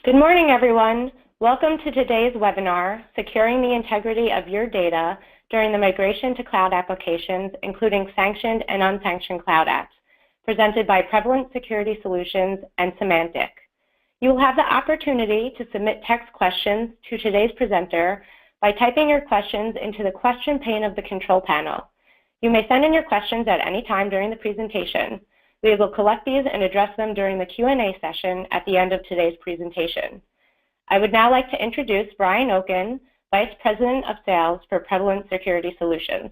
Good morning, everyone. Welcome to today's webinar, Securing the Integrity of Your Data During the Migration to Cloud Applications, including Sanctioned and Unsanctioned Cloud Apps, presented by Prevalent Security Solutions and Symantec. You will have the opportunity to submit text questions to today's presenter by typing your questions into the question pane of the control panel. You may send in your questions at any time during the presentation. We will collect these and address them during the Q&A session at the end of today's presentation. I would now like to introduce Brian Oaken, Vice President of Sales for Prevalent Security Solutions.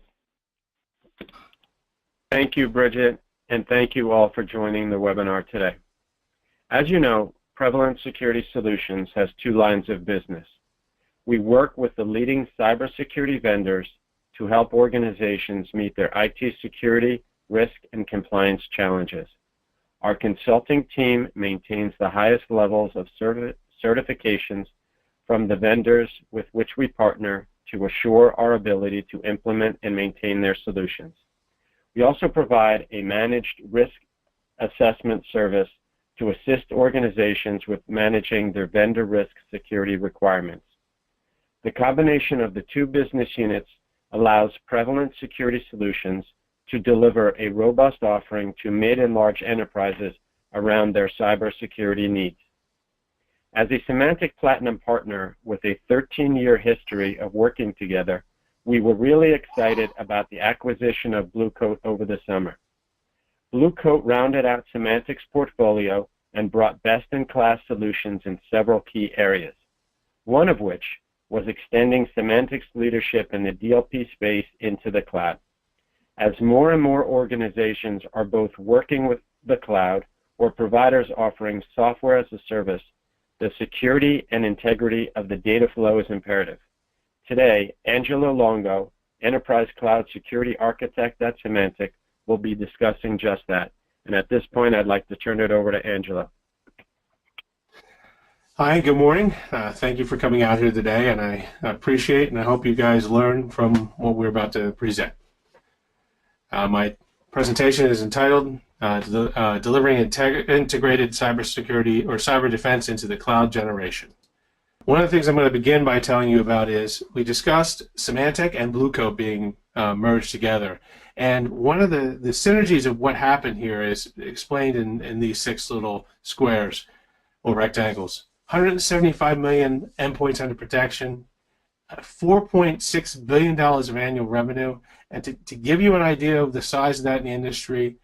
Thank you, Bridget, and thank you all for joining the webinar today. As you know, Prevalent Security Solutions has two lines of business. We work with the leading cybersecurity vendors to help organizations meet their IT security, risk, and compliance challenges. Our consulting team maintains the highest levels of certifications from the vendors with which we partner to assure our ability to implement and maintain their solutions. We also provide a managed risk assessment service to assist organizations with managing their vendor risk security requirements. The combination of the two business units allows Prevalent Security Solutions to deliver a robust offering to mid and large enterprises around their cybersecurity needs. As a Symantec Platinum partner with a 13-year history of working together, we were really excited about the acquisition of Blue Coat over the summer. Blue Coat rounded out Symantec's portfolio and brought best-in-class solutions in several key areas, one of which was extending Symantec's leadership in the DLP space into the cloud. As more and more organizations are both working with the cloud or providers offering software as a service, the security and integrity of the data flow is imperative. Today, Angelo Longo, Enterprise Cloud Security Architect at Symantec, will be discussing just that. And at this point, I'd like to turn it over to Angelo. Hi, good morning. Thank you for coming out here today, and I appreciate and I hope you guys learn from what we're about to present. My presentation is entitled Delivering Integrated Cybersecurity or Cyber Defense into the Cloud Generation. One of the things I'm going to begin by telling you about is we discussed Symantec and Blue Coat being merged together. And one of the synergies of what happened here is explained in these six little squares or rectangles. 175 million endpoints under protection, $4.6 billion of annual revenue. And to give you an idea of the size of that in the industry,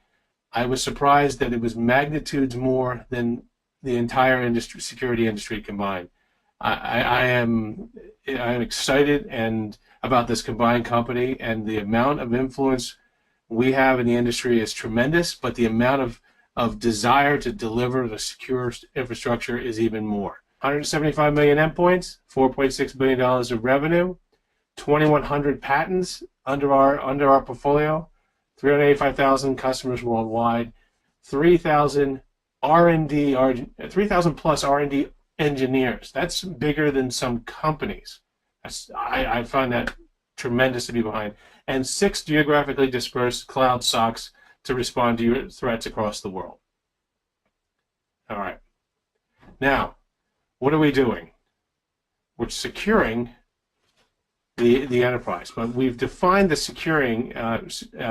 I was surprised that it was magnitudes more than the entire industry, security industry combined. I am excited about this combined company, and the amount of influence we have in the industry is tremendous, but the amount of desire to deliver the secure infrastructure is even more. 175 million endpoints, $4.6 billion of revenue, 2,100 patents under our portfolio, 385,000 customers worldwide, 3,000 plus R&D engineers. That's bigger than some companies. I find that tremendous to be behind. And 6 geographically dispersed CloudSocks to respond to your threats across the world. All right. Now, what are we doing? We're securing the enterprise, but we've defined the securing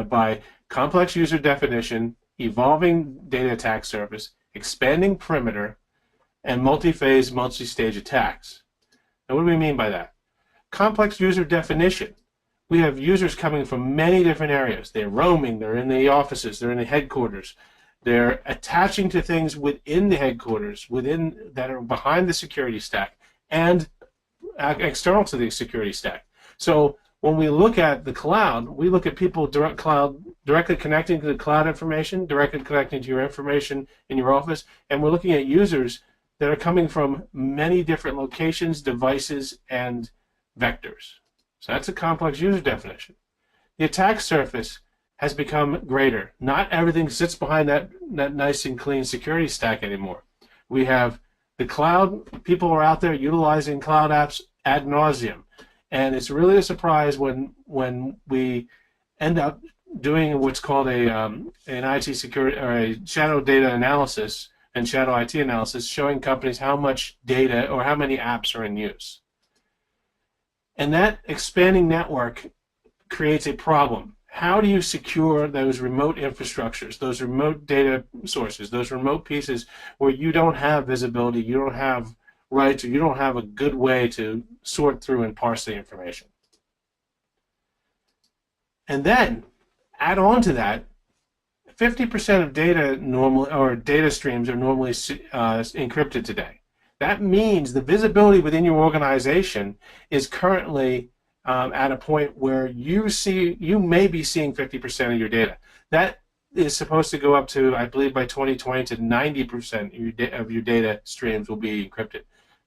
by complex user definition, evolving data attack surface, expanding perimeter, and multi-phase, multi-stage attacks. Now, what do we mean by that? Complex user definition. We have users coming from many different areas. They're roaming, they're in the offices, they're in the headquarters. They're attaching to things within the headquarters, that are behind the security stack and external to the security stack. So when we look at the cloud, we look at people directly connecting to the cloud information, directly connecting to your information in your office, and we're looking at users that are coming from many different locations, devices, and vectors. So that's a complex user definition. The attack surface has become greater. Not everything sits behind that nice and clean security stack anymore. We have the cloud. People are out there utilizing cloud apps ad nauseum. And it's really a surprise when we end up doing what's called an IT security or a shadow data analysis and shadow IT analysis showing companies how much data or how many apps are in use. And that expanding network creates a problem. How do you secure those remote infrastructures, those remote data sources, those remote pieces where you don't have visibility, you don't have rights, or you don't have a good way to sort through and parse the information? And then add on to that, 50% of data normally, or data streams are normally encrypted today. That means the visibility within your organization is currently at a point where you may be seeing 50% of your data. That is supposed to go up to, I believe, by 2020 to 90% of your data streams will be encrypted.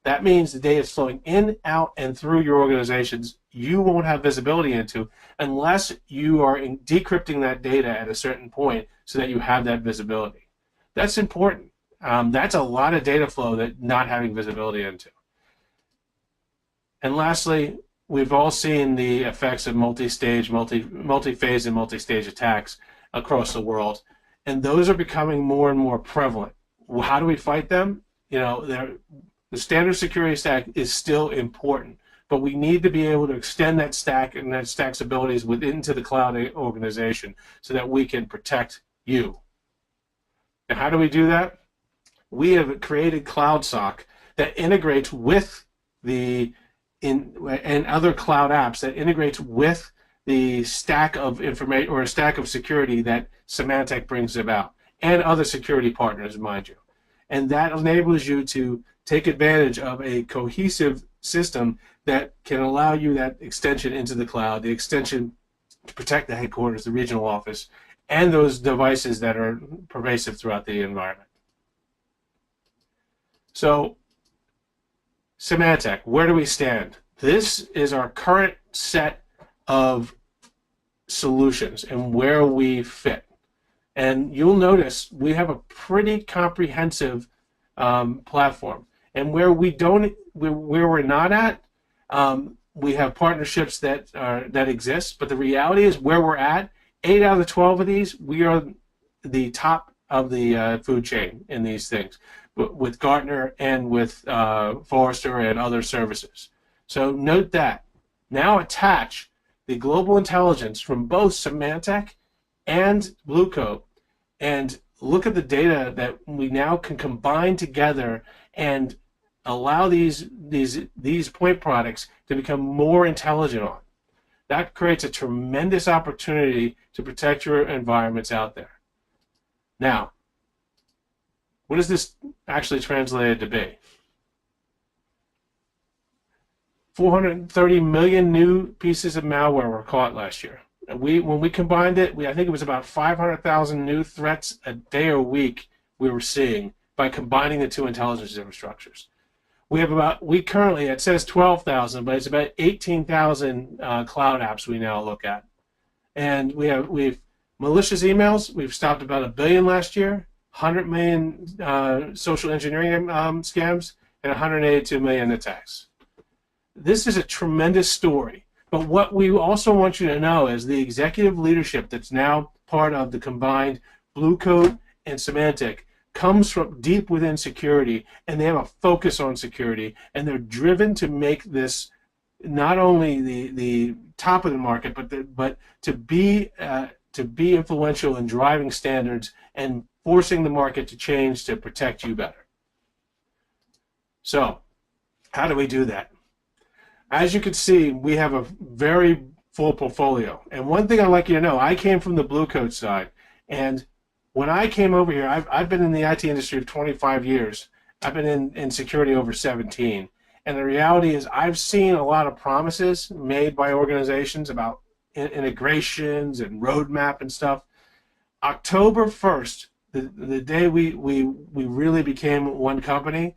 That means the data is flowing in, out, and through your organizations you won't have visibility into unless you are decrypting that data at a certain point so that you have that visibility. That's important. That's a lot of data flow that not having visibility into. And lastly, we've all seen the effects of multi-stage, multi-phase, and multi-stage attacks across the world, and those are becoming more and more prevalent. How do we fight them? You know, the standard security stack is still important, but we need to be able to extend that stack and that stack's abilities into the cloud organization so that we can protect you. And how do we do that? We have created CloudSock that integrates with and other cloud apps that integrates with the stack of information or a stack of security that Symantec brings about, and other security partners, mind you. And that enables you to take advantage of a cohesive system that can allow you that extension into the cloud, the extension to protect the headquarters, the regional office, and those devices that are pervasive throughout the environment. So, Symantec, where do we stand? This is our current set of solutions and where we fit. And you'll notice we have a pretty comprehensive platform. And where we're not at, we have partnerships that exist. But the reality is, where we're at, 8 out of the 12 of these, we are the top of the food chain in these things, with Gartner and with Forrester and other services. So note that. Now attach the global intelligence from both Symantec and Blue Coat, and look at the data that we now can combine together and allow these point products to become more intelligent on. That creates a tremendous opportunity to protect your environments out there. Now, what does this actually translate to be? 430 million new pieces of malware were caught last year. When we combined it, I think it was about 500,000 new threats a day or week we were seeing by combining the two intelligence infrastructures. We currently, it says 12,000, but it's about 18,000 cloud apps we now look at. And we've malicious emails, we've stopped about 1 billion last year, 100 million social engineering scams, and 182 million attacks. This is a tremendous story. But what we also want you to know is the executive leadership that's now part of the combined Blue Coat and Symantec comes from deep within security, and they have a focus on security, and they're driven to make this not only the top of the market, but to be influential in driving standards and forcing the market to change to protect you better. So, how do we do that? As you can see, we have a very full portfolio. And one thing I'd like you to know, I came from the Blue Coat side, and when I came over here, I've been in the IT industry for 25 years. I've been in security over 17. And the reality is I've seen a lot of promises made by organizations about integrations and roadmap and stuff. October 1st, the day we really became one company,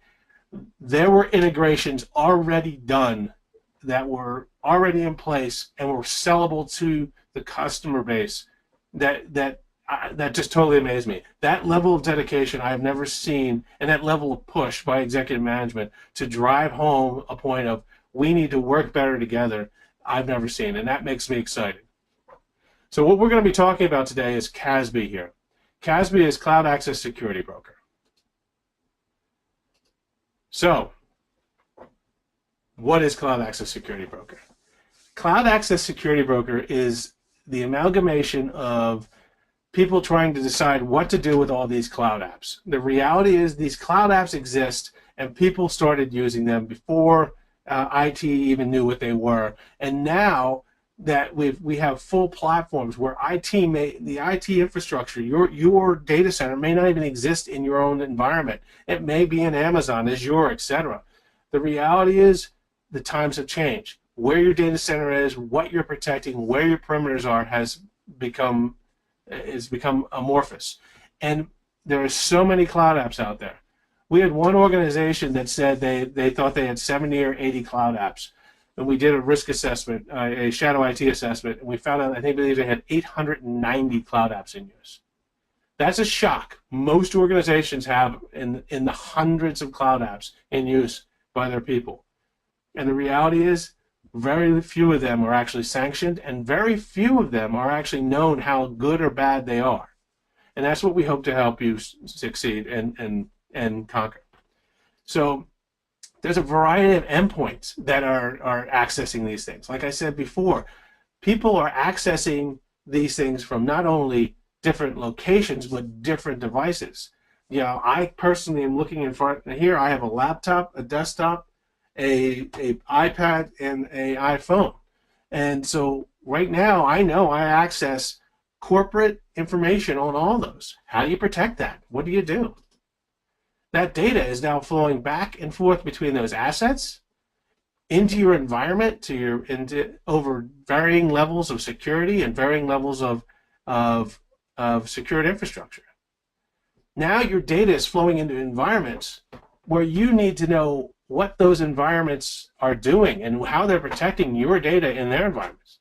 there were integrations already done that were already in place and were sellable to the customer base that just totally amazed me. That level of dedication I have never seen, and that level of push by executive management to drive home a point of we need to work better together, I've never seen, and that makes me excited. So what we're going to be talking about today is CASB here. CASB is Cloud Access Security Broker. So, what is Cloud Access Security Broker? Cloud Access Security Broker is the amalgamation of people trying to decide what to do with all these cloud apps. The reality is these cloud apps exist, and people started using them before IT even knew what they were. And now that we have full platforms where the IT infrastructure, your data center may not even exist in your own environment. It may be in Amazon, Azure, etc. The reality is the times have changed. Where your data center is, what you're protecting, where your perimeters are has become amorphous. And there are so many cloud apps out there. We had one organization that said they thought they had 70 or 80 cloud apps. And we did a risk assessment, a shadow IT assessment, and we found out, I believe they had 890 cloud apps in use. That's a shock. Most organizations have in the hundreds of cloud apps in use by their people. And the reality is, very few of them are actually sanctioned, and very few of them are actually known how good or bad they are. And that's what we hope to help you succeed and conquer. So there's a variety of endpoints that are accessing these things. Like I said before, people are accessing these things from not only different locations, but different devices. You know, I personally am looking in front here. I have a laptop, a desktop, a iPad, and an iPhone. And so right now, I know I access corporate information on all those. How do you protect that? What do you do? That data is now flowing back and forth between those assets into your environment, over varying levels of security and varying levels of secured infrastructure. Now your data is flowing into environments where you need to know what those environments are doing and how they're protecting your data in their environments.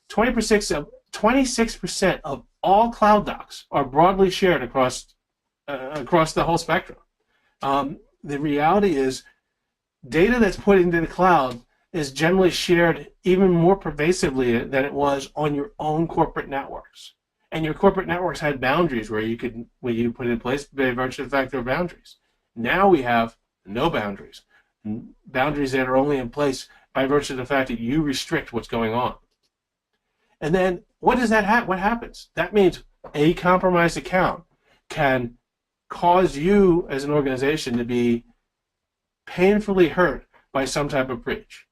26% of all cloud docs are broadly shared across the whole spectrum. The reality is data that's put into the cloud is generally shared even more pervasively than it was on your own corporate networks. And your corporate networks had boundaries where you put in place by virtue of the fact there are boundaries. Now we have no boundaries. Boundaries that are only in place by virtue of the fact that you restrict what's going on. And then what does that what happens? That means a compromised account can cause you as an organization to be painfully hurt by some type of breach.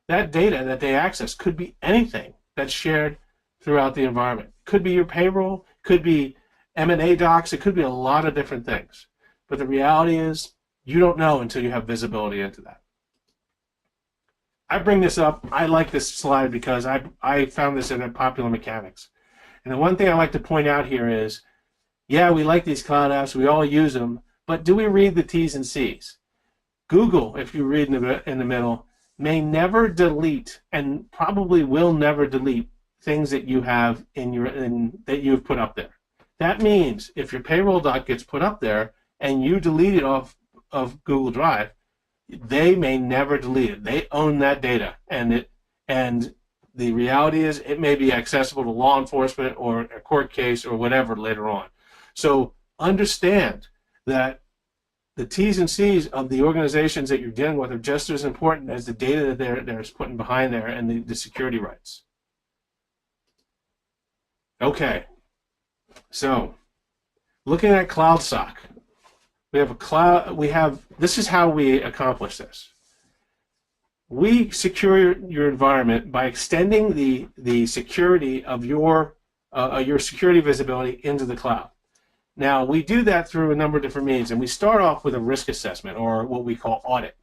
That data that they access could be anything that's shared throughout the environment. Could be your payroll, could be M&A docs, it could be a lot of different things. But the reality is, you don't know until you have visibility into that. I bring this up, I like this slide because I found this in a Popular Mechanics. And the one thing I like to point out here is, yeah, we like these cloud apps, we all use them, but do we read the T's and C's? Google, if you read in the middle, may never delete and probably will never delete things that you have that you've put up there. That means if your payroll doc gets put up there and you delete it off of Google Drive, they may never delete it. They own that data, and the reality is it may be accessible to law enforcement or a court case or whatever later on. So understand that the T's and C's of the organizations that you're dealing with are just as important as the data that they're putting behind there and the security rights. Okay, so looking at CloudSock, this is how we accomplish this. We secure your environment by extending the security of your security visibility into the cloud. Now, we do that through a number of different means, and we start off with a risk assessment, or what we call audit.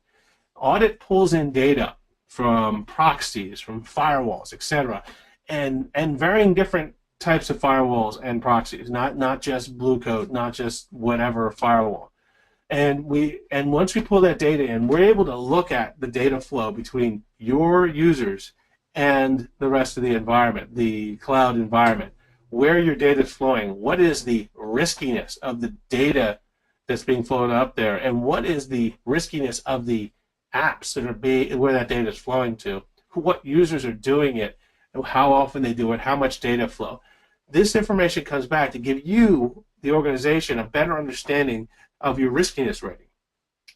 Audit pulls in data from proxies, from firewalls, etc., and varying different types of firewalls and proxies, not just Blue Coat, not just whatever firewall. And once we pull that data in, we're able to look at the data flow between your users and the rest of the environment, the cloud environment, where your data is flowing, what is the riskiness of the data that's being flowed up there, and what is the riskiness of the apps that are where that data is flowing to, what users are doing it, how often they do it, how much data flow. This information comes back to give you, the organization, a better understanding of your riskiness rating.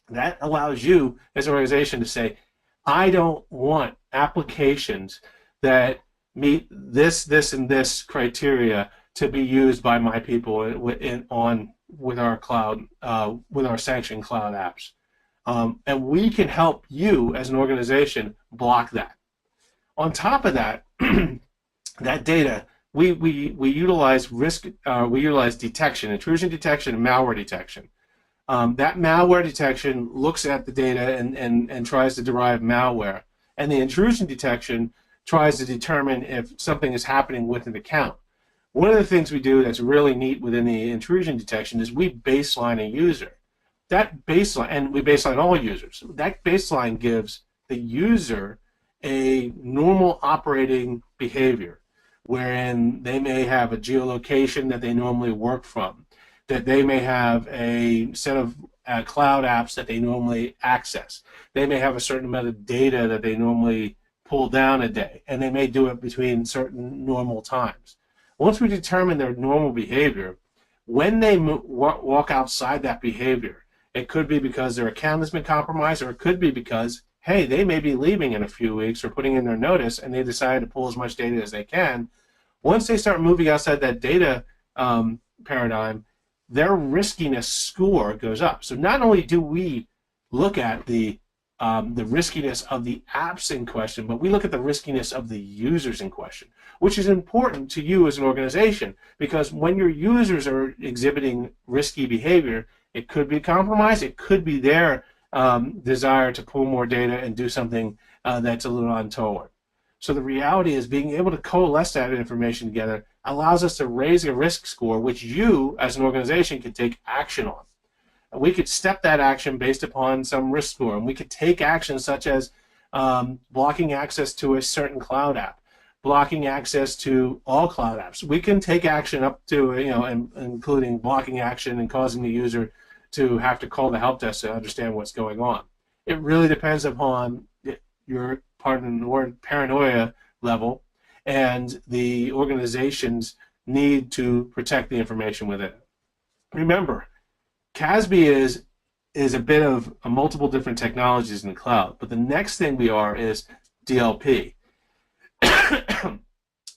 That allows you as an organization to say, I don't want applications that meet this, and this criteria to be used by my people with our cloud, with our sanctioned cloud apps. And we can help you as an organization block that. On top of that, that data, we utilize we utilize detection, intrusion detection, and malware detection. That malware detection looks at the data and tries to derive malware. And the intrusion detection tries to determine if something is happening with an account. One of the things we do that's really neat within the intrusion detection is we baseline a user. That baseline, and we baseline all users, that baseline gives the user a normal operating behavior, wherein they may have a geolocation that they normally work from, that they may have a set of cloud apps that they normally access. They may have a certain amount of data that they normally pull down a day, and they may do it between certain normal times. Once we determine their normal behavior, when they walk outside that behavior, it could be because their account has been compromised, or it could be because, hey, they may be leaving in a few weeks or putting in their notice, and they decide to pull as much data as they can. Once they start moving outside that data paradigm, their riskiness score goes up. So not only do we look at the riskiness of the apps in question, but we look at the riskiness of the users in question, which is important to you as an organization, because when your users are exhibiting risky behavior, it could be compromised, it could be their desire to pull more data and do something that's a little untoward. So the reality is being able to coalesce that information together allows us to raise a risk score, which you as an organization can take action on. And we could step that action based upon some risk score, and we could take actions such as blocking access to a certain cloud app, blocking access to all cloud apps. We can take action up to, including blocking action and causing the user to have to call the help desk to understand what's going on. It really depends upon your paranoia level and the organization's need to protect the information within it. Remember, CASB is a bit of multiple different technologies in the cloud, but the next thing we are is DLP.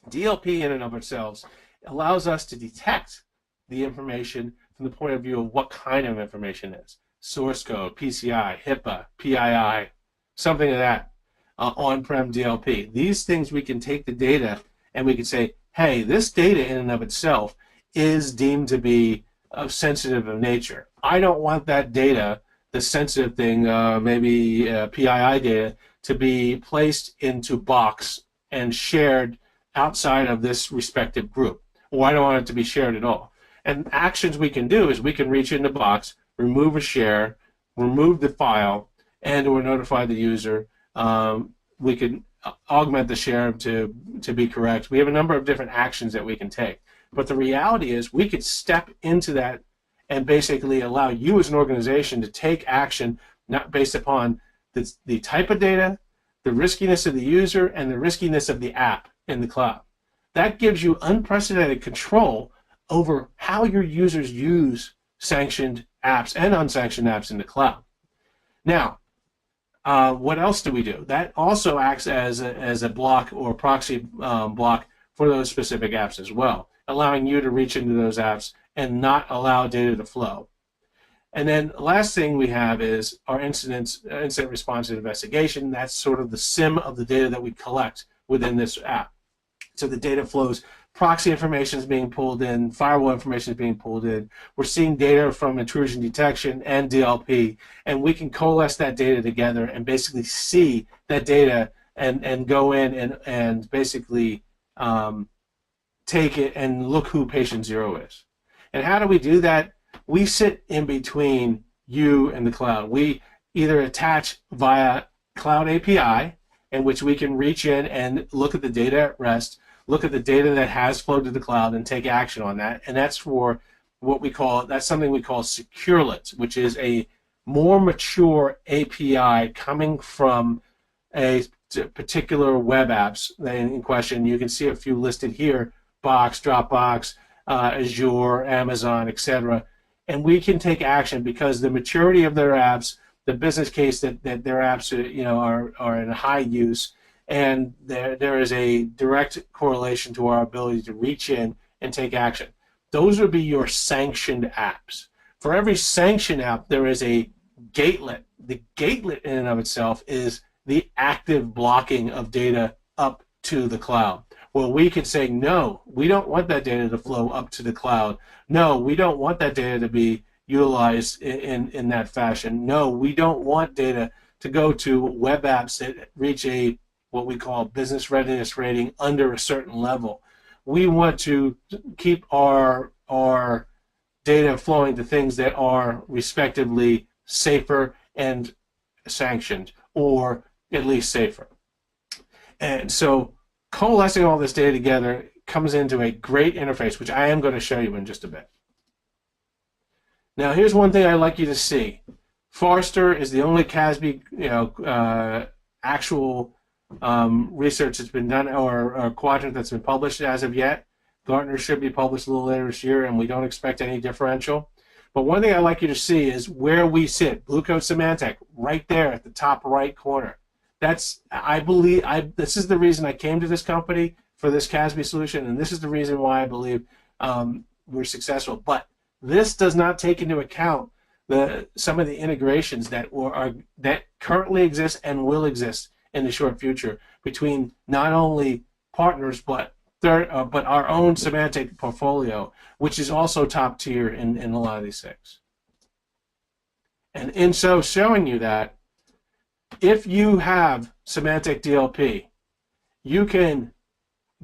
DLP in and of itself allows us to detect the information from the point of view of what kind of information it is. Source code, PCI, HIPAA, PII, something of that, on-prem DLP. These things we can take the data and we can say, hey, this data in and of itself is deemed to be sensitive of nature. I don't want that data, the sensitive thing, maybe PII data, to be placed into box and shared outside of this respective group, or I don't want it to be shared at all. And actions we can do is we can reach into box, remove a share, remove the file, and or notify the user. We can augment the share to be correct. We have a number of different actions that we can take. But the reality is we could step into that and basically allow you as an organization to take action not based upon the type of data, the riskiness of the user, and the riskiness of the app in the cloud. That gives you unprecedented control over how your users use sanctioned apps and unsanctioned apps in the cloud. Now, what else do we do? That also acts as a block or proxy block for those specific apps as well, allowing you to reach into those apps and not allow data to flow. And then the last thing we have is our incident response and investigation. That's sort of the SIM of the data that we collect within this app. So the data flows, proxy information is being pulled in, firewall information is being pulled in. We're seeing data from intrusion detection and DLP, and we can coalesce that data together and basically see that data and go in and basically take it and look who patient zero is. And how do we do that? We sit in between you and the cloud. We either attach via Cloud API, in which we can reach in and look at the data at rest, look at the data that has flowed to the cloud and take action on that. And that's for what we call, that's something we call securelet, which is a more mature API coming from a particular web apps in question. You can see a few listed here: Box, Dropbox, Azure, Amazon, etc. And we can take action because the maturity of their apps, the business case that their apps are in high use, and there is a direct correlation to our ability to reach in and take action. Those would be your sanctioned apps. For every sanctioned app, there is a gatelet. The gatelet in and of itself is the active blocking of data up to the cloud. Well, we could say, no, we don't want that data to flow up to the cloud. No, we don't want that data to be utilized in that fashion. No, we don't want data to go to web apps that reach what we call business readiness rating under a certain level. We want to keep our data flowing to things that are respectively safer and sanctioned, or at least safer. And so coalescing all this data together comes into a great interface, which I am going to show you in just a bit. Now, here's one thing I'd like you to see. Forrester is the only CASB, actual research that's been done, or quadrant that's been published as of yet. Gartner should be published a little later this year, and we don't expect any differential. But one thing I'd like you to see is where we sit. Blue Coat Symantec, right there at the top right corner. That's, I believe, this is the reason I came to this company for this CASB solution, and this is the reason why I believe we're successful. But this does not take into account some of the integrations that currently exist and will exist in the short future between not only partners but our own Symantec portfolio, which is also top tier in a lot of these things. And in so showing you that, if you have Semantic DLP, you can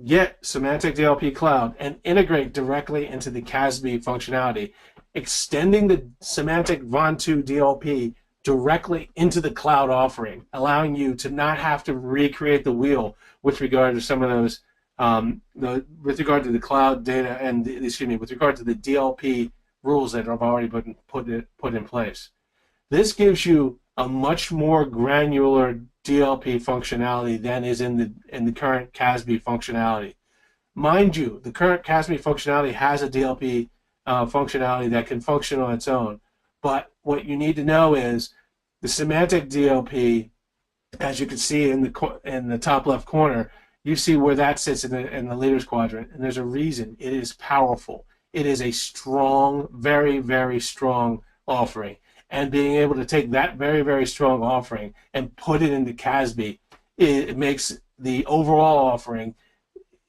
get Semantic DLP Cloud and integrate directly into the CASB functionality, extending the Semantic Vontu DLP directly into the cloud offering, allowing you to not have to recreate the wheel with regard to some of those, with regard to the cloud data and, with regard to the DLP rules that have already been put in place. This gives you a much more granular DLP functionality than is in the current CASB functionality. Mind you, the current CASB functionality has a DLP functionality that can function on its own. But what you need to know is the Semantic DLP, as you can see in the top left corner, you see where that sits in the leaders quadrant, and there's a reason. It is powerful. It is a strong, very, very strong offering. And being able to take that very, very strong offering and put it into CASB, it makes the overall offering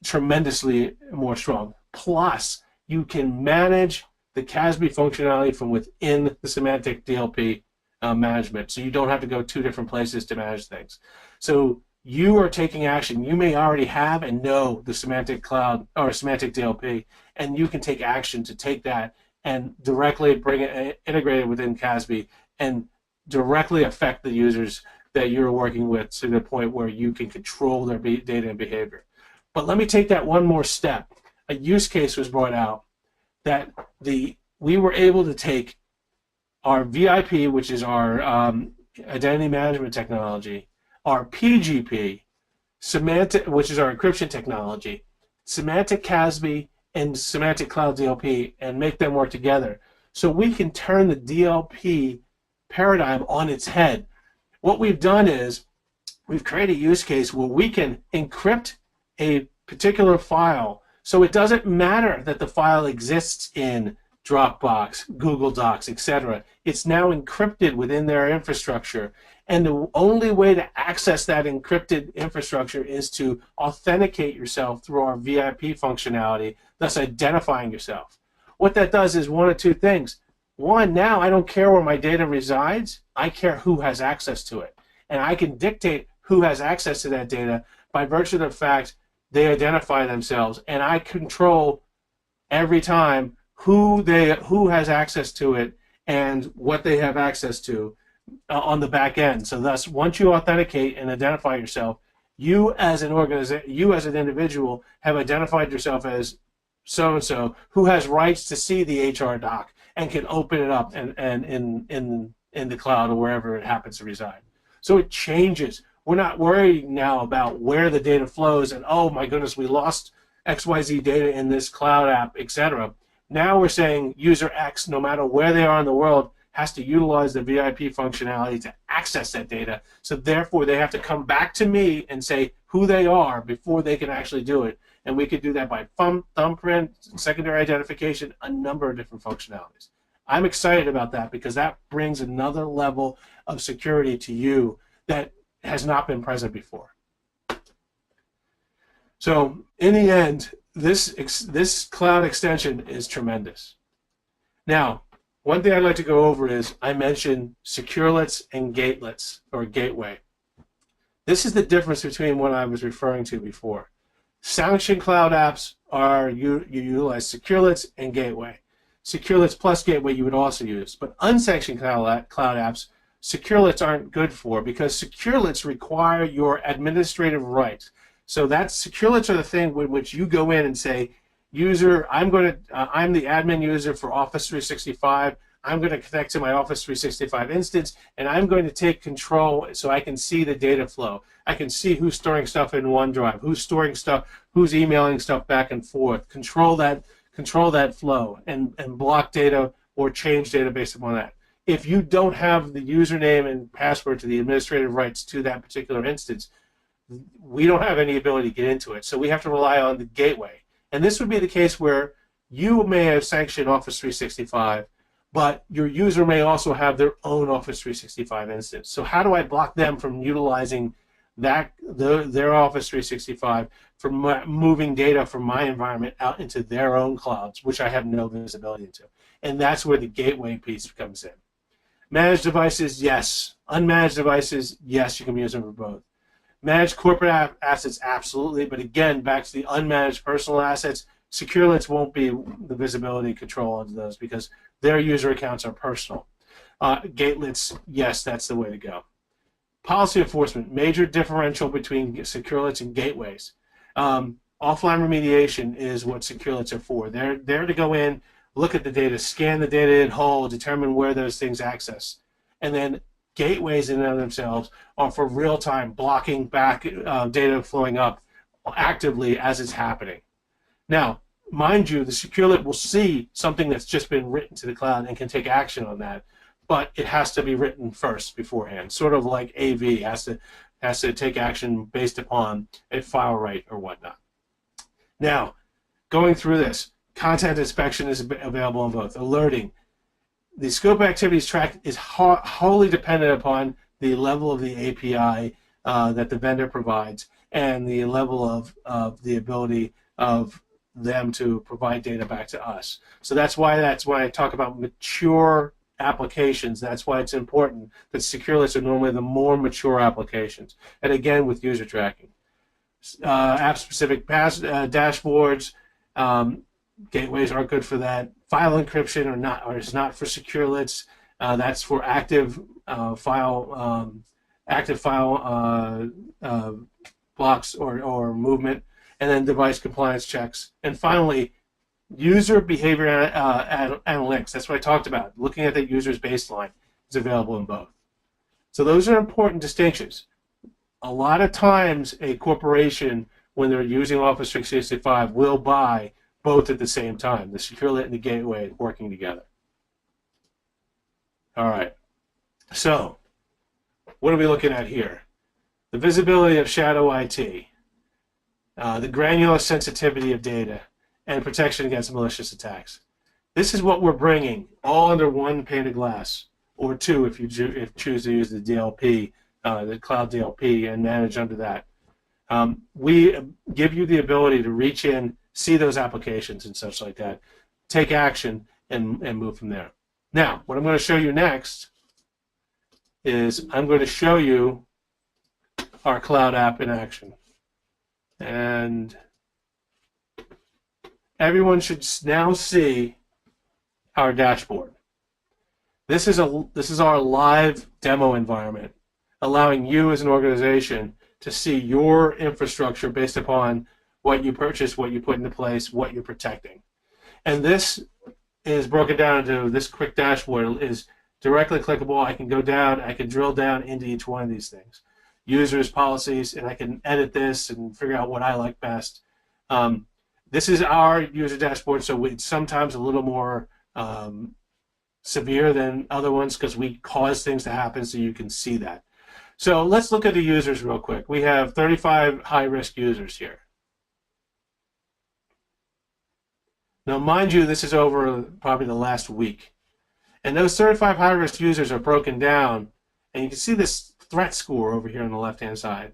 tremendously more strong. Plus, you can manage the CASB functionality from within the Semantic DLP management, so you don't have to go two different places to manage things. So you are taking action. You may already have and know the Semantic Cloud or Semantic DLP, and you can take action to take that and directly bring it integrated within CASB and directly affect the users that you're working with to the point where you can control their data and behavior. But let me take that one more step. A use case was brought out that we were able to take our VIP, which is our identity management technology, our PGP, Symantec, which is our encryption technology, Semantic CASB, and Semantic Cloud DLP, and make them work together. So we can turn the DLP paradigm on its head. What we've done is we've created a use case where we can encrypt a particular file, so it doesn't matter that the file exists in Dropbox, Google Docs, etc. It's now encrypted within their infrastructure, and the only way to access that encrypted infrastructure is to authenticate yourself through our VIP functionality, thus identifying yourself. What that does is one of two things. One, now I don't care where my data resides, I care who has access to it. And I can dictate who has access to that data by virtue of the fact they identify themselves, and I control every time who has access to it and what they have access to on the back end. So thus, once you authenticate and identify yourself, you as an organization, you as an individual have identified yourself as so-and-so who has rights to see the HR doc and can open it up and in the cloud or wherever it happens to reside. So it changes. We're not worried now about where the data flows and, oh my goodness, we lost XYZ data in this cloud app, etc. Now we're saying user X, no matter where they are in the world, has to utilize the VIP functionality to access that data. So therefore, they have to come back to me and say who they are before they can actually do it. And we could do that by thumbprint, secondary identification, a number of different functionalities. I'm excited about that because that brings another level of security to you that has not been present before. So in the end, this cloud extension is tremendous. Now, one thing I'd like to go over is I mentioned securelets and gatelets, or gateway. This is the difference between what I was referring to before. Sanctioned cloud apps are, you utilize securelets and gateway. Securelets plus gateway you would also use. But unsanctioned cloud apps, securelets aren't good for because securelets require your administrative rights. So securelets are the thing with which you go in and say, user, I'm the admin user for Office 365. I'm going to connect to my Office 365 instance, and I'm going to take control so I can see the data flow. I can see who's storing stuff in OneDrive, who's storing stuff, who's emailing stuff back and forth. Control that flow and block data or change data based upon that. If you don't have the username and password to the administrative rights to that particular instance, we don't have any ability to get into it. So we have to rely on the gateway. And this would be the case where you may have sanctioned Office 365, but your user may also have their own Office 365 instance. So how do I block them from utilizing their Office 365 from moving data from my environment out into their own clouds, which I have no visibility into? And that's where the gateway piece comes in. Managed devices, yes. Unmanaged devices, yes, you can use them for both. Managed corporate assets, absolutely. But again, back to the unmanaged personal assets, securelets won't be the visibility control of those because their user accounts are personal. Gatelets, yes, that's the way to go. Policy enforcement, major differential between securelets and gateways. Offline remediation is what securelets are for. They're there to go in, look at the data, scan the data in whole, determine where those things access. And then gateways in and of themselves are for real-time blocking back data flowing up actively as it's happening. Now, mind you, the securelet will see something that's just been written to the cloud and can take action on that, but it has to be written first beforehand, sort of like AV has to take action based upon a file write or whatnot. Now, going through this, content inspection is available on both. Alerting. The scope activities track is wholly dependent upon the level of the API that the vendor provides and the level of the ability of them to provide data back to us. So that's why I talk about mature applications. That's why it's important that securelets are normally the more mature applications. And again, with user tracking. App-specific dashboards, gateways aren't good for that. File encryption is not for securelets. That's for active file blocks or movement, and then device compliance checks. And finally, user behavior analytics. That's what I talked about. Looking at the user's baseline is available in both. So those are important distinctions. A lot of times, a corporation, when they're using Office 365, will buy both at the same time, the securelet and the gateway working together. All right. So, what are we looking at here? The visibility of shadow IT, the granular sensitivity of data, and protection against malicious attacks. This is what we're bringing, all under one pane of glass, or two if you choose to use the DLP, the Cloud DLP, and manage under that. We give you the ability to reach in, see those applications and such like that, take action, and move from there. Now, what I'm going to show you next is I'm going to show you our cloud app in action. And everyone should now see our dashboard. This is our live demo environment, allowing you as an organization to see your infrastructure based upon what you purchase, what you put into place, what you're protecting. And this is broken down into this quick dashboard is directly clickable. I can go down, I can drill down into each one of these things. Users, policies, and I can edit this and figure out what I like best. This is our user dashboard, so it's sometimes a little more severe than other ones because we cause things to happen, so you can see that. So let's look at the users real quick. We have 35 high-risk users here. Now, mind you, this is over probably the last week. And those 35 high-risk users are broken down, and you can see this threat score over here on the left-hand side.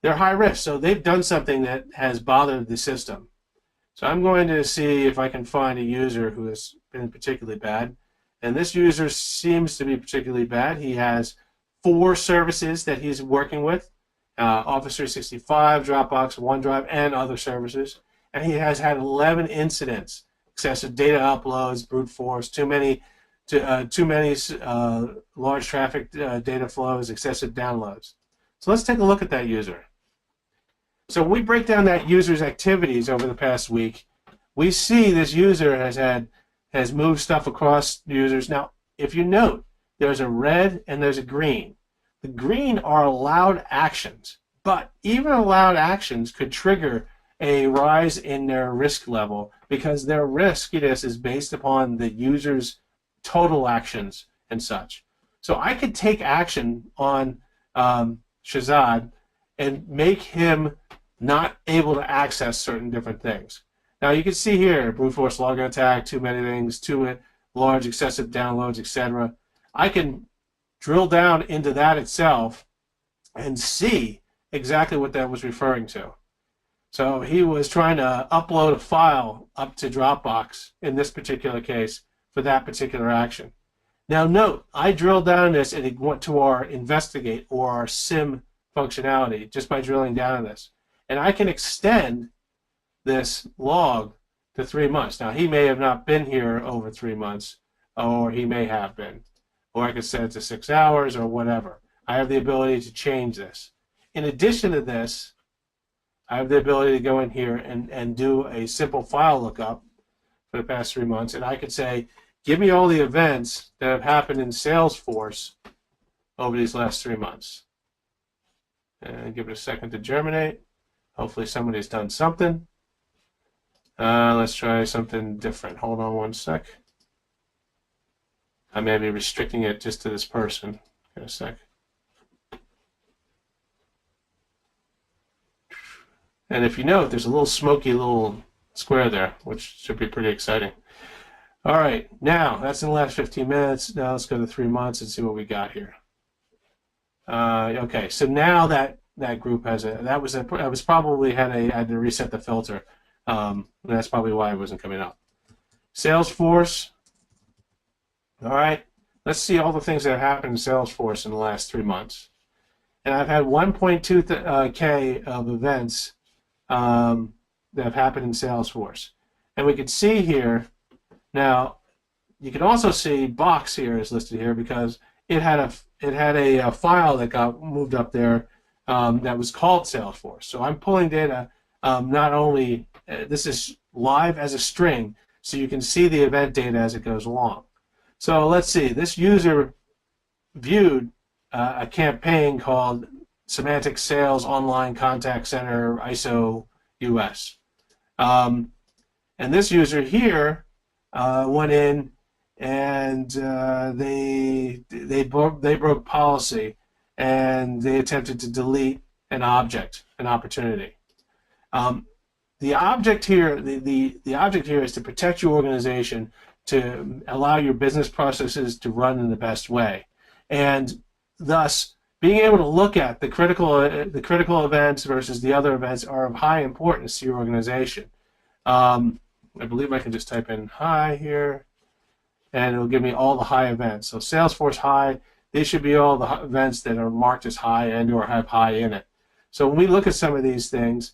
They're high risk, so they've done something that has bothered the system. So I'm going to see if I can find a user who has been particularly bad. And this user seems to be particularly bad. He has 4 services that he's working with, Office 365, Dropbox, OneDrive, and other services. And he has had 11 incidents: excessive data uploads, brute force, too many large traffic data flows, excessive downloads. So let's take a look at that user. So when we break down that user's activities over the past week, we see this user has moved stuff across users. Now, if you note, there's a red and there's a green. The green are allowed actions, but even allowed actions could trigger a rise in their risk level because their riskiness is based upon the user's total actions and such. So I could take action on Shahzad and make him not able to access certain different things. Now you can see here, brute force login attack, too many things, too large excessive downloads, etc. I can drill down into that itself and see exactly what that was referring to. So he was trying to upload a file up to Dropbox in this particular case for that particular action. Now note, I drilled down this and it went to our investigate or our sim functionality just by drilling down on this. And I can extend this log to 3 months. Now he may have not been here over 3 months, or he may have been. Or I could set it to 6 hours or whatever. I have the ability to change this. In addition to this, I have the ability to go in here and do a simple file lookup for the past 3 months. And I could say, give me all the events that have happened in Salesforce over these last 3 months. And give it a second to germinate. Hopefully somebody's done something. Let's try something different. Hold on one sec. I may be restricting it just to this person. Give it a sec. And if you note, there's a little smoky little square there, which should be pretty exciting. All right, now that's in the last 15 minutes. Now let's go to 3 months and see what we got here. Okay, so now that group has I was probably had to reset the filter. That's probably why it wasn't coming up. Salesforce. All right, let's see all the things that have happened in Salesforce in the last 3 months. And I've had 1.2K of events that have happened in Salesforce. And we can see here, now you can also see Box here is listed here because it had a file that got moved up there that was called Salesforce. So I'm pulling data not only, this is live as a string, so you can see the event data as it goes along. So let's see, this user viewed a campaign called Semantic Sales Online Contact Center ISO US. And this user here went in and they broke policy and they attempted to delete an object, an opportunity. The object here, the object here is to protect your organization, to allow your business processes to run in the best way, and thus being able to look at the critical events versus the other events are of high importance to your organization. I believe I can just type in high here, and it'll give me all the high events. So Salesforce high, these should be all the events that are marked as high and or have high in it. So when we look at some of these things,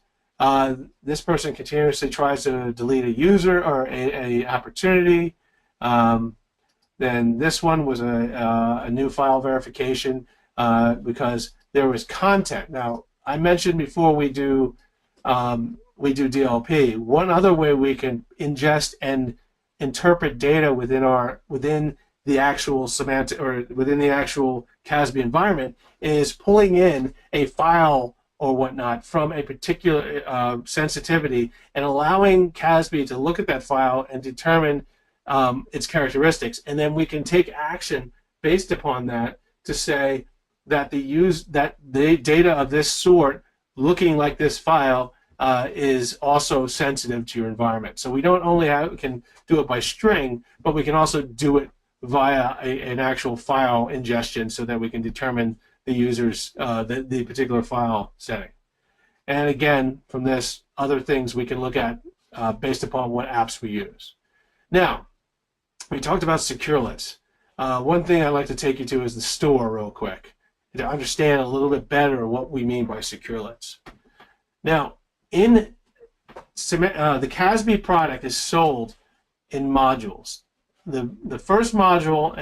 this person continuously tries to delete a user or a opportunity. Then this one was a new file verification because there was content. Now, I mentioned before we do DLP. One other way we can ingest and interpret data within the actual Symantec or within the actual CASB environment is pulling in a file or whatnot from a particular sensitivity and allowing CASB to look at that file and determine its characteristics, and then we can take action based upon that to say that the data of this sort, looking like this file, is also sensitive to your environment. So we don't only can do it by string, but we can also do it via an actual file ingestion, so that we can determine the user's the particular file setting. And again, from this, other things we can look at based upon what apps we use. Now, we talked about securelets. One thing I'd like to take you to is the store real quick, to understand a little bit better what we mean by securelets. Now, in the CASB product is sold in modules. The first module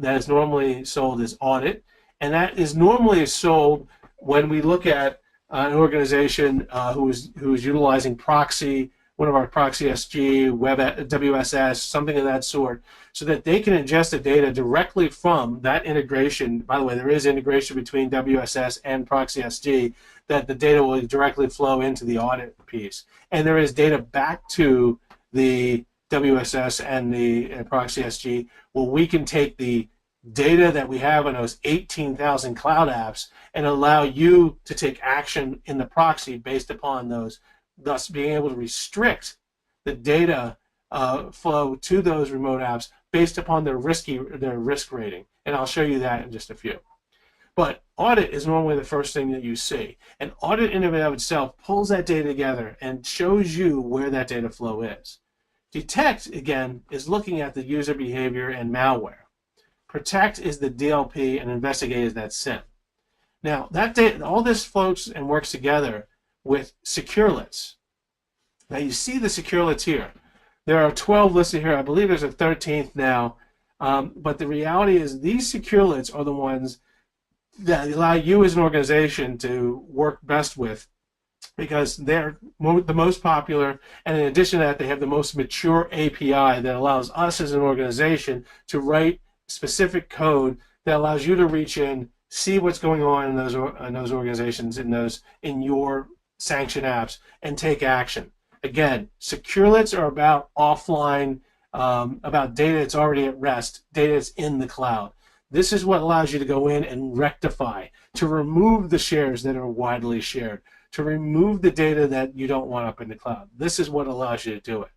that is normally sold is Audit, and that is normally sold when we look at an organization who is utilizing proxy, one of our proxy SG, web WSS, something of that sort, so that they can ingest the data directly from that integration. By the way, there is integration between WSS and proxy SG, that the data will directly flow into the audit piece. And there is data back to the WSS and the proxy SG, where we can take the data that we have on those 18,000 cloud apps and allow you to take action in the proxy based upon those, thus being able to restrict the data flow to those remote apps based upon their risk rating. And I'll show you that in just a few. But Audit is normally the first thing that you see. And Audit in and of itself pulls that data together and shows you where that data flow is. Detect, again, is looking at the user behavior and malware. Protect is the DLP, and Investigate is that SIM. Now, that data, all this floats and works together with securelets. Now, you see the securelets here. There are 12 listed here. I believe there's a 13th now. But the reality is these securelets are the ones that allow you as an organization to work best with, because they're the most popular, and in addition to that, they have the most mature API that allows us as an organization to write specific code that allows you to reach in, see what's going on in those organizations, in your sanctioned apps, and take action. Again, securelets are about offline, about data that's already at rest, data that's in the cloud. This is what allows you to go in and rectify, to remove the shares that are widely shared, to remove the data that you don't want up in the cloud. This is what allows you to do it.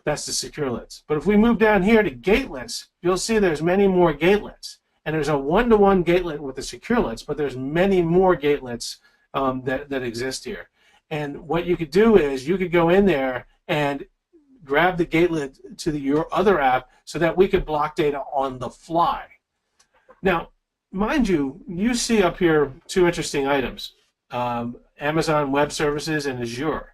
That's the securelets. But if we move down here to gatelets, you'll see there's many more gatelets. And there's a one-to-one gatelet with the securelets, but there's many more gatelets that exist here. And what you could do is you could go in there and grab the gatelet to your other app so that we could block data on the fly. Now, mind you, you see up here two interesting items, Amazon Web Services and Azure.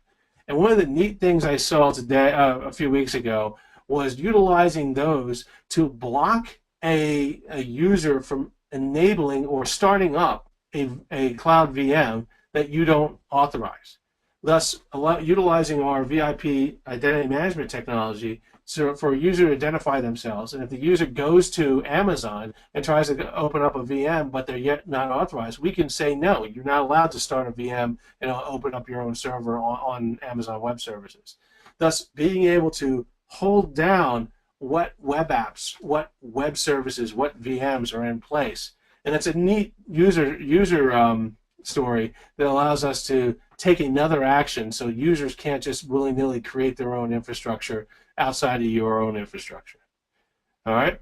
And one of the neat things I saw today, a few weeks ago, was utilizing those to block a user from enabling or starting up a cloud VM that you don't authorize. Thus, utilizing our VIP identity management technology for a user to identify themselves. And if the user goes to Amazon and tries to open up a VM, but they're yet not authorized, we can say, no, you're not allowed to start a VM and open up your own server on Amazon Web Services. Thus, being able to hold down what web apps, what web services, what VMs are in place. And it's a neat user story that allows us to take another action so users can't just willy-nilly create their own infrastructure outside of your own infrastructure. All right?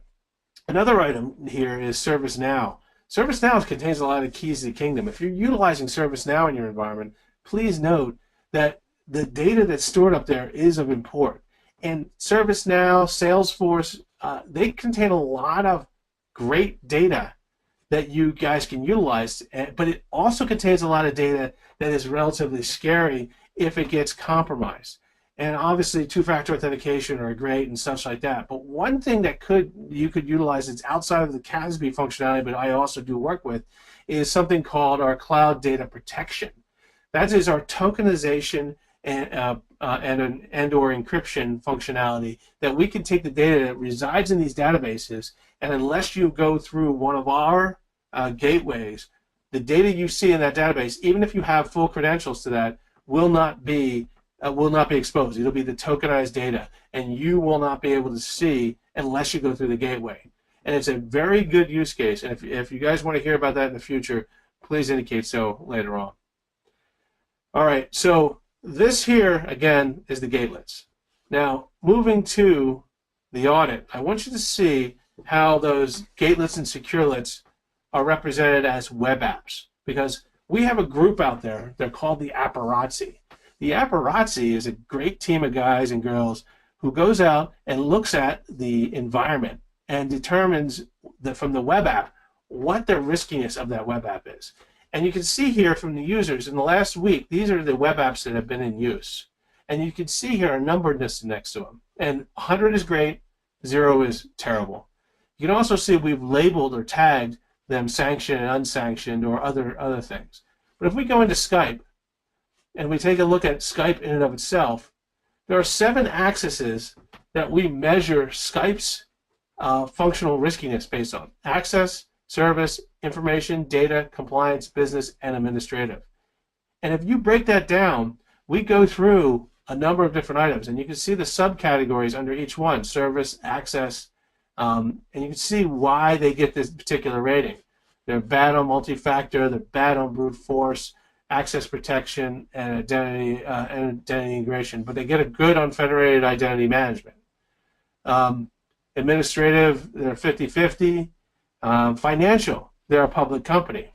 Another item here is ServiceNow. ServiceNow contains a lot of keys to the kingdom. If you're utilizing ServiceNow in your environment, please note that the data that's stored up there is of import. And ServiceNow, Salesforce, they contain a lot of great data that you guys can utilize, but it also contains a lot of data that is relatively scary if it gets compromised. And obviously, two-factor authentication are great and such like that. But one thing that you could utilize that's outside of the CASB functionality, but I also do work with, is something called our cloud data protection. That is our tokenization and or encryption functionality that we can take the data that resides in these databases, and unless you go through one of our gateways, the data you see in that database, even if you have full credentials to that, will not be will not be exposed. It'll be the tokenized data, and you will not be able to see unless you go through the gateway. And it's a very good use case. And if you guys want to hear about that in the future, please indicate so later on. All right, so this here, again, is the gatelets. Now, moving to the audit, I want you to see how those gatelets and securelets are represented as web apps, because we have a group out there. They're called the apparazzi. The apparazzi is a great team of guys and girls who goes out and looks at the environment and determines from the web app what the riskiness of that web app is. And you can see here from the users in the last week, these are the web apps that have been in use. And you can see here a number listed next to them. And 100 is great, 0 is terrible. You can also see we've labeled or tagged them sanctioned and unsanctioned or other things. But if we go into Skype and we take a look at Skype in and of itself, there are 7 axes that we measure Skype's functional riskiness based on: access, service, information, data, compliance, business, and administrative. And if you break that down, we go through a number of different items, and you can see the subcategories under each one: service, access, and you can see why they get this particular rating. They're bad on multi-factor, they're bad on brute force, access protection, and identity integration, but they get a good on federated identity management. Administrative, they're 50-50. Financial, they're a public company.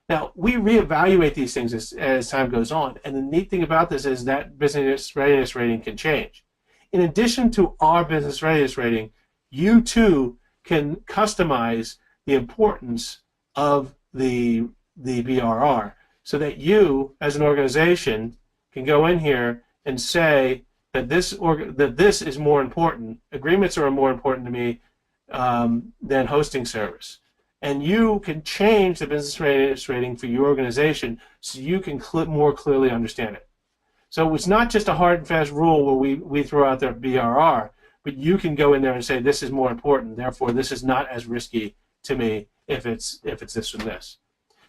Now, we reevaluate these things as time goes on, and the neat thing about this is that business readiness rating can change. In addition to our business readiness rating, you too can customize the importance of the BRR so that you, as an organization, can go in here and say that this is more important. Agreements are more important to me than hosting service. And you can change the business readiness rating for your organization so you can more clearly understand it. So it's not just a hard and fast rule where we throw out their BRR, but you can go in there and say this is more important, therefore this is not as risky to me if it's this and this.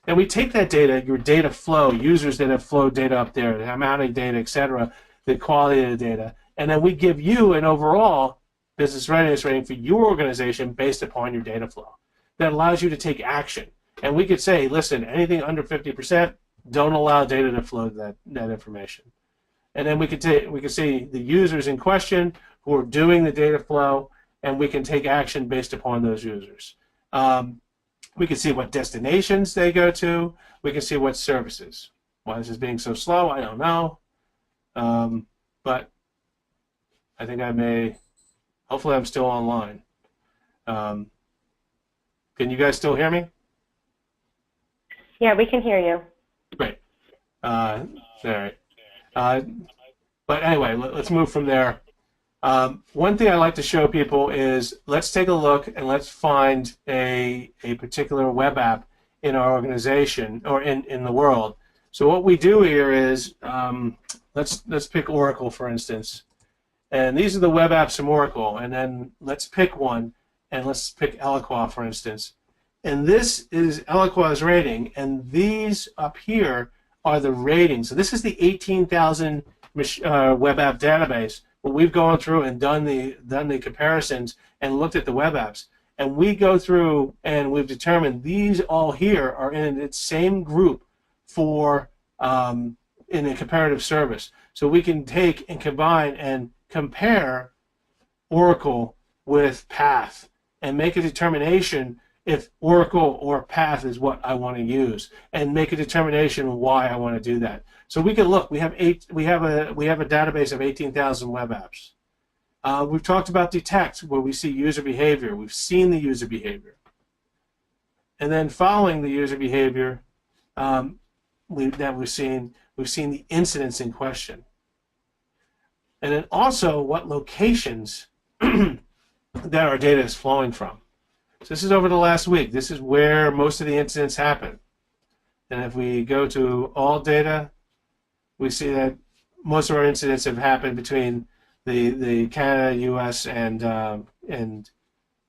And we take that data, your data flow, users that have flowed data up there, the amount of data, etc., the quality of the data, and then we give you an overall business readiness rating for your organization based upon your data flow. That allows you to take action. And we could say, listen, anything under 50%, don't allow data to flow that information. And then we could see the users in question who are doing the data flow, and we can take action based upon those users. We can see what destinations they go to. We can see what services. Why this is being so slow, I don't know. But I think I may, hopefully I'm still online. Can you guys still hear me? Yeah, we can hear you. Great. All right. But anyway, let's move from there. One thing I like to show people is let's take a look and let's find a particular web app in our organization or in the world. So what we do here is let's pick Oracle, for instance. And these are the web apps from Oracle. And then let's pick one. And let's pick Eloqua, for instance. And this is Eloqua's rating, and these up here are the ratings. So this is the 18,000 web app database, but we've gone through and done the comparisons and looked at the web apps. And we go through and we've determined these all here are in its same group for in a comparative service. So we can take and combine and compare Oracle with Path and make a determination if Oracle or Path is what I want to use, and make a determination why I want to do that. So we can look. We have a database of 18,000 web apps. We've talked about Detect, where we see user behavior. We've seen the user behavior, and then following the user behavior we've seen the incidents in question, and then also what locations that our data is flowing from. So this is over the last week. This is where most of the incidents happen. And if we go to all data, we see that most of our incidents have happened between the Canada, U.S., and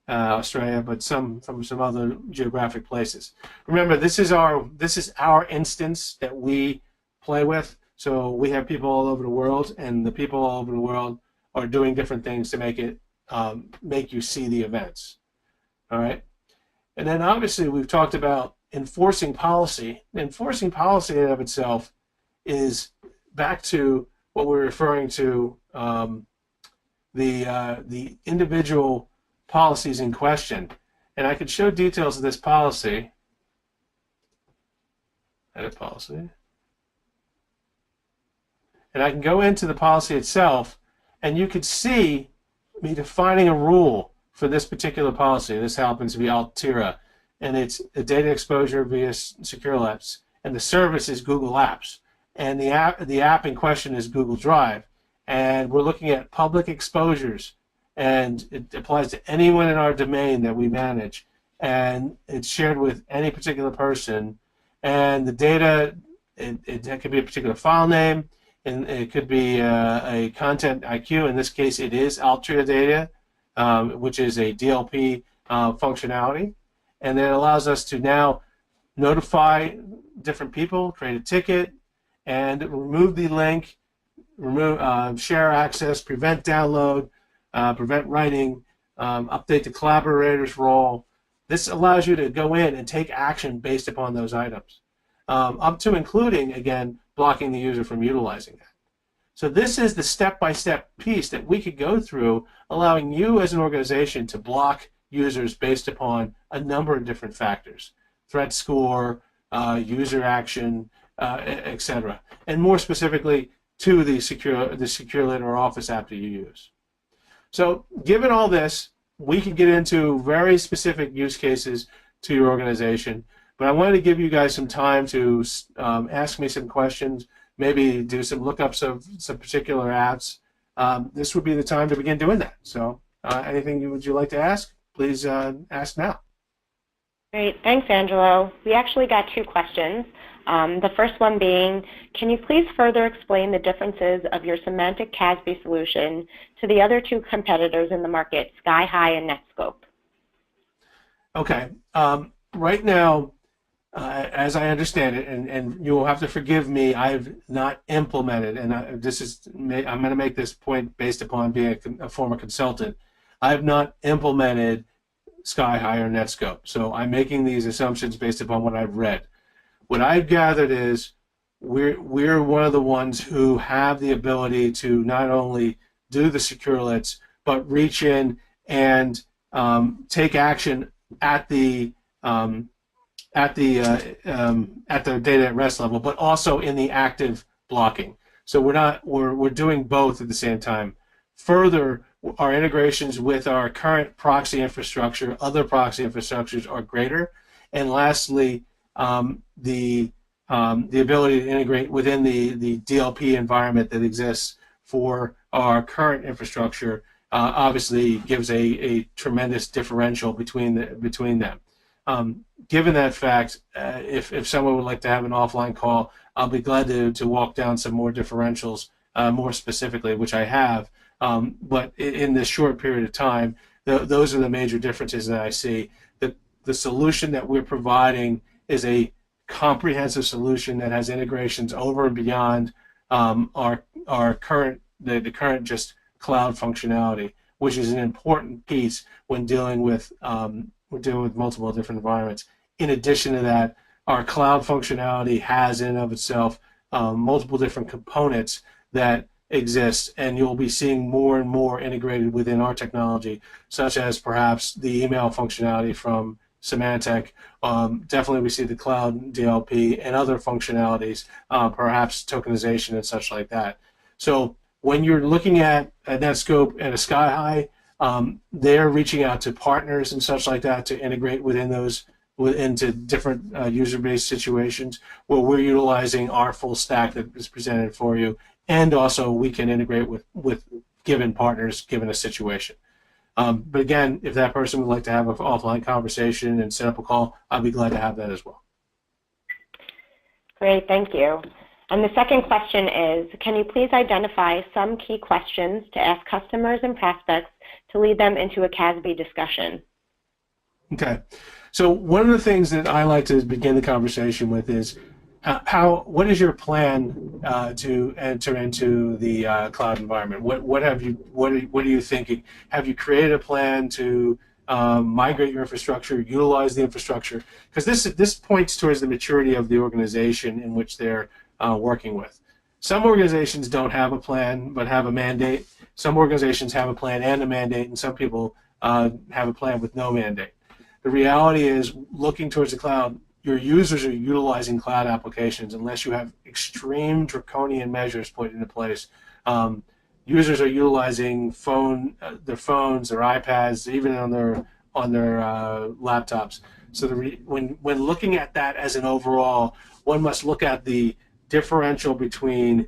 Australia, but some from some other geographic places. Remember, this is our instance that we play with. So we have people all over the world, and the people all over the world are doing different things to make it make you see the events. All right. And then obviously we've talked about enforcing policy. Enforcing policy in and of itself is back to what we're referring to, the individual policies in question. And I could show details of this policy. Edit policy. And I can go into the policy itself, and you could see me defining a rule for this particular policy. This happens to be Altera, and it's a data exposure via Secure Apps, and the service is Google Apps, and the app in question is Google Drive, and we're looking at public exposures, and it applies to anyone in our domain that we manage, and it's shared with any particular person, and the data, it could be a particular file name, and it could be a content IQ. In this case, it is Altera data, which is a DLP functionality, and it allows us to now notify different people, create a ticket, and remove the link, share access, prevent download, prevent writing, update the collaborator's role. This allows you to go in and take action based upon those items, up to including, again, blocking the user from utilizing that. So this is the step-by-step piece that we could go through, allowing you as an organization to block users based upon a number of different factors: threat score, user action, etc., and more specifically to the SecureLit or Office app that you use. So given all this, we can get into very specific use cases to your organization, but I wanted to give you guys some time to ask me some questions, maybe do some lookups of some particular apps. This would be the time to begin doing that. So anything would you like to ask? Please ask now. Great. Thanks, Angelo. We actually got two questions. The first one being, can you please further explain the differences of your Semantic CASB solution to the other two competitors in the market, SkyHigh and Netscope? Okay. Right now, as I understand it, and you will have to forgive me, I've not implemented, and I'm going to make this point based upon being a former consultant. I have not implemented SkyHigh or Netscope, so I'm making these assumptions based upon what I've read. What I've gathered is we're one of the ones who have the ability to not only do the SecureLits, but reach in and take action at the data at rest level, but also in the active blocking. So we're doing both at the same time. Further, our integrations with our current proxy infrastructure, other proxy infrastructures are greater. And lastly, the ability to integrate within the DLP environment that exists for our current infrastructure obviously gives a tremendous differential between them. Given that fact, if someone would like to have an offline call, I'll be glad to walk down some more differentials more specifically, which I have. But in this short period of time, those are the major differences that I see. The solution that we're providing is a comprehensive solution that has integrations over and beyond our current just cloud functionality, which is an important piece when dealing with multiple different environments. In addition to that, our cloud functionality has in and of itself multiple different components that exist, and you'll be seeing more and more integrated within our technology, such as perhaps the email functionality from Symantec. Definitely we see the cloud DLP and other functionalities, perhaps tokenization and such like that. So when you're looking at a Netscope and a SkyHigh, they're reaching out to partners and such like that to integrate into different user-based situations where we're utilizing our full stack that is presented for you, and also we can integrate with given partners given a situation. But again, if that person would like to have an offline conversation and set up a call, I'll be glad to have that as well. Great, thank you. And the second question is, can you please identify some key questions to ask customers and prospects to lead them into a CASB discussion? Okay. So one of the things that I like to begin the conversation with is, what is your plan to enter into the cloud environment? What are you thinking? Have you created a plan to migrate your infrastructure, utilize the infrastructure? Because this points towards the maturity of the organization in which they're working with. Some organizations don't have a plan but have a mandate. Some organizations have a plan and a mandate, and some people have a plan with no mandate. The reality is, looking towards the cloud, your users are utilizing cloud applications unless you have extreme draconian measures put into place. Users are utilizing their phones, their iPads, even on their laptops. So when looking at that as an overall, one must look at the differential between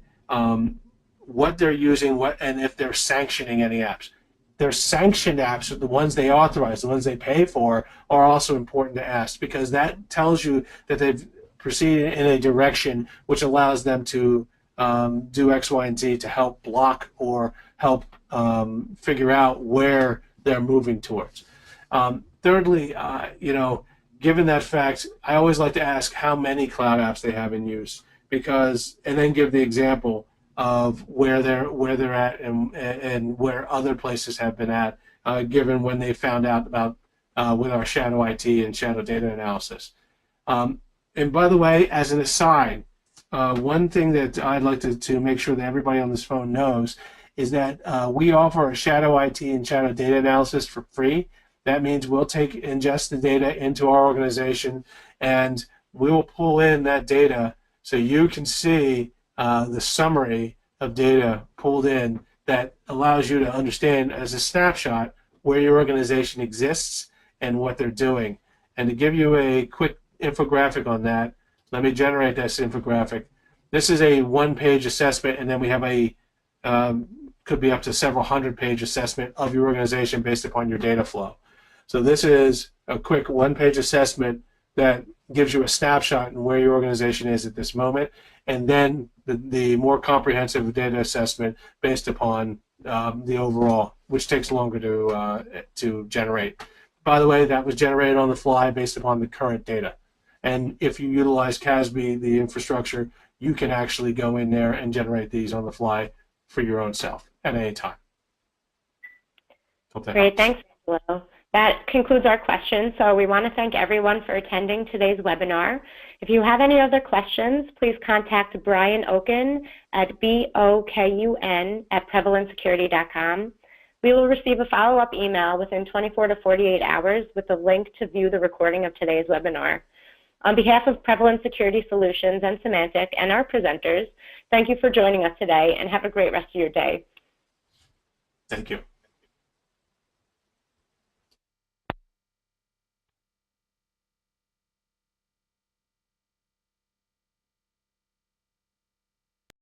what they're using, and if they're sanctioning any apps. Their sanctioned apps, the ones they authorize, the ones they pay for, are also important to ask, because that tells you that they've proceeded in a direction which allows them to do X, Y, and Z to help block or help figure out where they're moving towards. Thirdly, given that fact, I always like to ask how many cloud apps they have in use, and then give the example of where they're at and where other places have been at, given when they found out about with our shadow IT and shadow data analysis. And by the way, as an aside, one thing that I'd like to make sure that everybody on this phone knows is that we offer a shadow IT and shadow data analysis for free. That means we'll ingest the data into our organization, and we will pull in that data so you can see the summary of data pulled in that allows you to understand as a snapshot where your organization exists and what they're doing. And to give you a quick infographic on that, let me generate this infographic. This is a one-page assessment, and then we have a could be up to several hundred-page assessment of your organization based upon your data flow. So this is a quick one-page assessment that gives you a snapshot in where your organization is at this moment, and then the more comprehensive data assessment based upon the overall, which takes longer to generate. By the way, that was generated on the fly based upon the current data. And if you utilize CASB, the infrastructure, you can actually go in there and generate these on the fly for your own self at any time. Hope that Great, helps. thanks, Angelo. That concludes our questions, so we want to thank everyone for attending today's webinar. If you have any other questions, please contact Brian Oaken at BOKUN@prevalentsecurity.com. We will receive a follow-up email within 24 to 48 hours with a link to view the recording of today's webinar. On behalf of Prevalent Security Solutions and Symantec and our presenters, thank you for joining us today, and have a great rest of your day. Thank you.